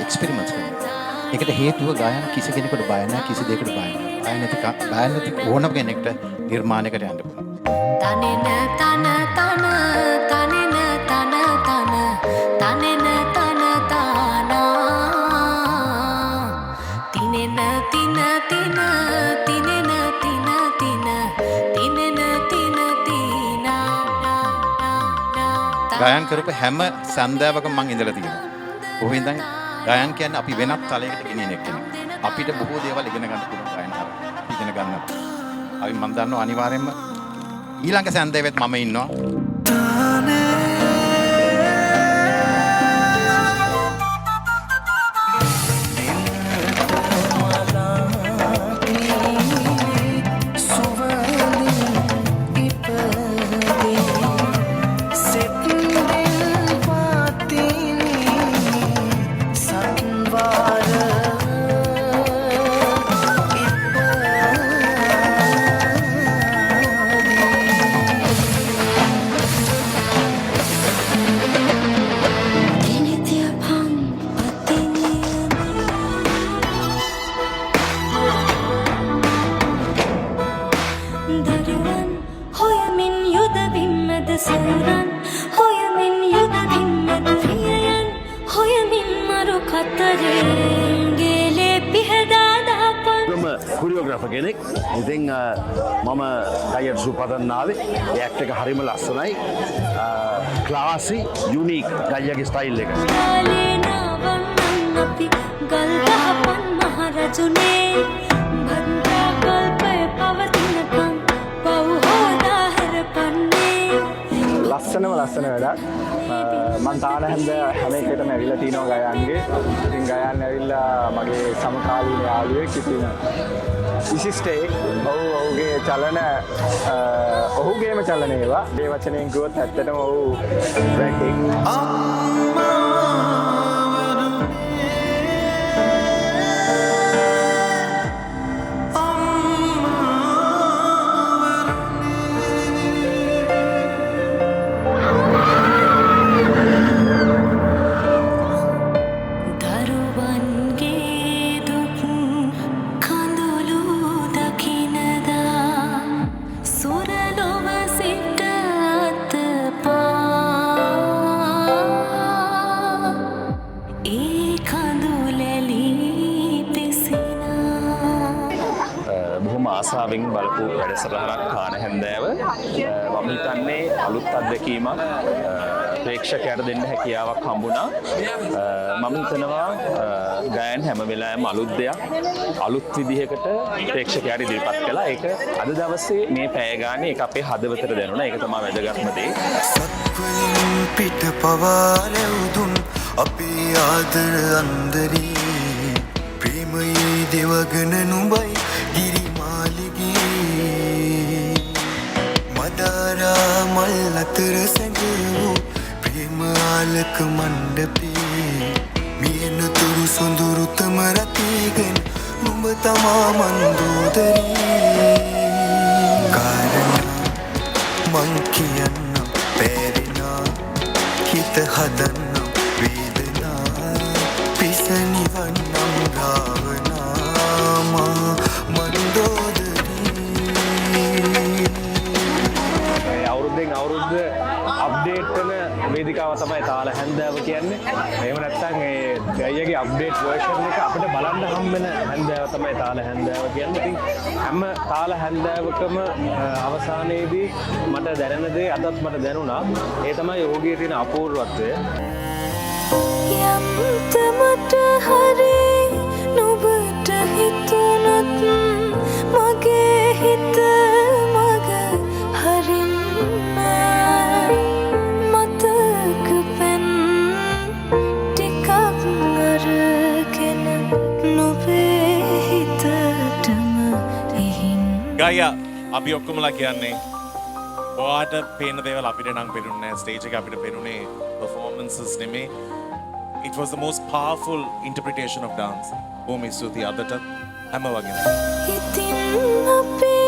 Experiments කරනවා. ඒකට හේතුව ගායන කිසි කෙනෙකුට බය නැහැ, කිසි දෙයකට බය නැහැ. බය නැති ඕනම කෙනෙක්ට නිර්මාණයකට යන්න පුළුවන්. තනෙන තන තන තනෙන තන තන තනෙන තන තානා තිනෙන තින තින තිනෙන තින තින තිනෙන තින තිනා ගායන කරපු හැම සන්දාවකම මම ඉඳලා තියෙනවා. කොහොම ඉඳන් ගායන කියන්නේ අපි වෙනත් තලයකට ගෙනියන එක කෙනෙක්. අපිට බොහෝ දේවල් ඉගෙන ගන්න පුළුවන් ගායන හරහා. ඉගෙන ගන්න. අපි මම දන්නවා අනිවාර්යයෙන්ම ඊළඟ සන්දාවෙත් මම ඉන්නවා. කොරියෝග්‍රාෆර් කෙනෙක්. ඉතින් මම ඩයර් සුපතන් ආවේ. ඒ ඇක්ට් එක හරිම ලස්සනයි. ක්ලාසි යුනික් ගල්යගේ ස්ටයිල් එක. ලස්සනම ලස්සන වැඩක්. මං තාන හැන්ද හැම එකටම ඇවිල්ලා තිනවා ගයන්ගේ. ඉතින් ගයන් ඇවිල්ලා මගේ සමකාලීන යාළුවෙක්. ඉතින් විශිෂ්ටයි. ඔහුගේ චලන ඔහුගේම චලන ඒවා. මේ වචනයෙන් කිව්වොත් ඇත්තටම ඔහු බ්‍රැන්ඩින් ආසාවෙන් බලපු වැඩසටහනක් කාන හැන්දෑව. මම හිතන්නේ අලුත් අත්දැකීමක් ප්‍රේක්ෂකයාට දෙන්න හැකියාවක් හම්බුණා. මම හිතනවා ගායන හැම වෙලාවෙම අලුත් දෙයක් අලුත් විදිහකට ප්‍රේක්ෂකයාට ඉදිරිපත් කළා. ඒක අද දවසේ මේ පැය ගානේ ඒක අපේ හදවතට දැනුණා. ඒක තමයි වැදගත්ම දේ. සත්වලින් පිට පවාලෙවුදුන් අපේ ආදර අන්දරේ ප්‍රේමයේ දෙවගන නුඹයි මදාරා මල් අතර සැඟවූ ප්‍රේම ආලක මණ්ඩපේ මියන තුරු සොඳුරුතම රතිගෙන නුඹ තමා මන්දෝදරේ කාරණා මං කියන්නම් පැරෙනා හිත හදන්නම් වේදනා පිසනිවන්නම් රාවනා අවුරුද්ද අප්ඩේට් කරන වේදිකාව තමයි තාල හැන්දෑව කියන්නේ. එහෙම නැත්නම් ඒ අයියාගේ අප්ඩේට් වර්ෂන් එක අපිට බලන්න හම්බෙන හැන්දෑව තමයි තාල හැන්දෑව කියන්නේ. ඉතින් හැම තාල හැන්දෑවකම අවසානයේදී මට දැනෙන දේ අදත් මට දැනුණා. ඒ තමයි යෝගයේ තියෙන අපූර්වත්වය. යම්තමට හරි නුඹට හිතුණත් මගේ හිත මග හරින්න මතක පෙන් ටිකක් අරගෙන නුඹේ හිතටම එහින් ගායා අපි ඔක්කොමලා කියන්නේ ඔයාට පේන දේවල් අපිට නම් පෙනුනේ නැහැ. ස්ටේජ් එක අපිට පෙනුනේ performances නෙමේ. It was the most powerful interpretation of dance. බොහොම ස්තුතියි අදට හැම වගේම. ඉතින් අපි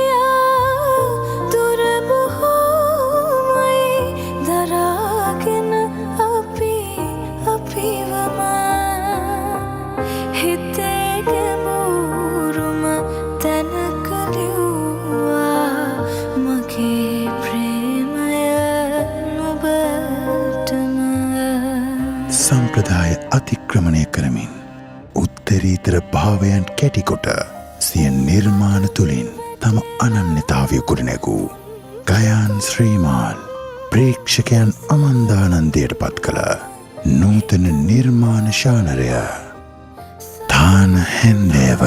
දුර බොහෝමයි දරාගෙන අපිවම විචිත්‍ර භාවයන් කැටිකොට සිය නිර්මාණ තුළින් තම අනන්‍යතාවය ගොඩනැගූ ගයාන් ශ්‍රීමාල් ප්‍රේක්ෂකයන් අමන්දානන්දයට පත් කළ නූතන නිර්මාණ ශානරය තාන හැන්දෑව